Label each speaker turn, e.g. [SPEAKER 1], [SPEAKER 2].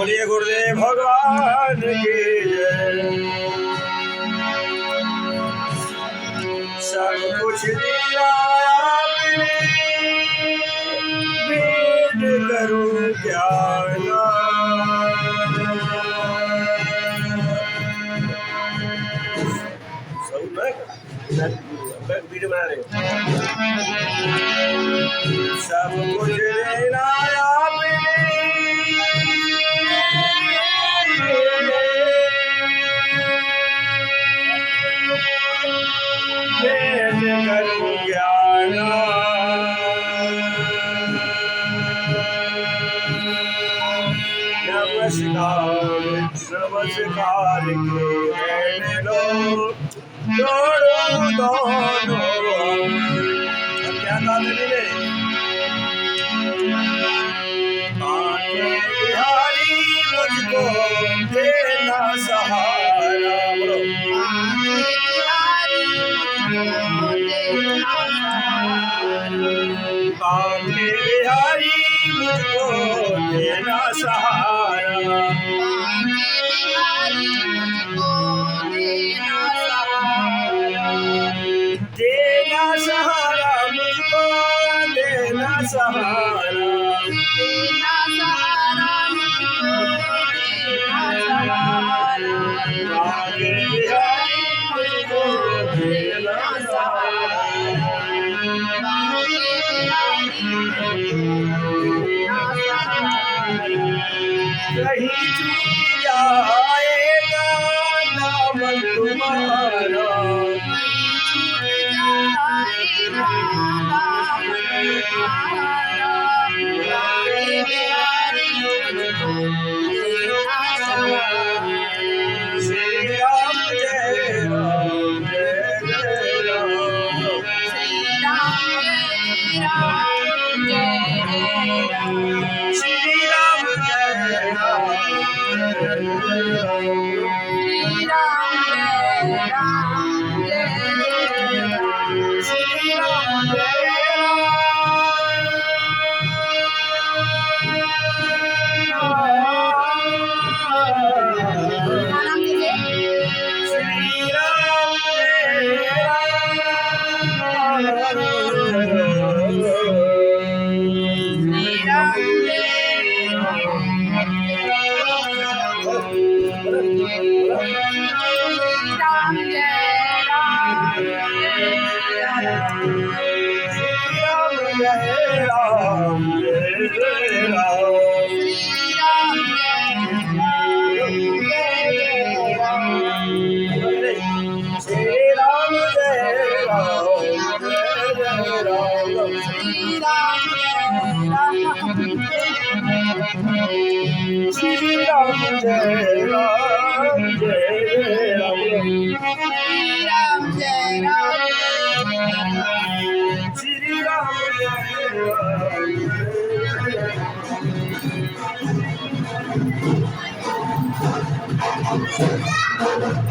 [SPEAKER 1] बोलिए गुरुदेव भगवान की जय। सब कुछ दिया आपने, भेंट करूं क्या वीडियो बना रहे हो। सब कुछ देना आपने, भेंट करूं ज्ञान। नमस्कार नमस्कार के कहने लो, जोड़ो दोनों। क्या था मिले आके बिहारी मुझको देना सहारा। बोलो आके बिहारी मुझको देना सहारा। देना सहारा मुझको, देना सहारा। आगे बिहारी मुझको देना सहारा। कहीं छूट जाएगा नाम तुम्हारा, श्री राम जय राम जय जय राम। श्री राम जय राम श्री राम जय श्री राम जय राम जय जय राम। श्री राम जय राम।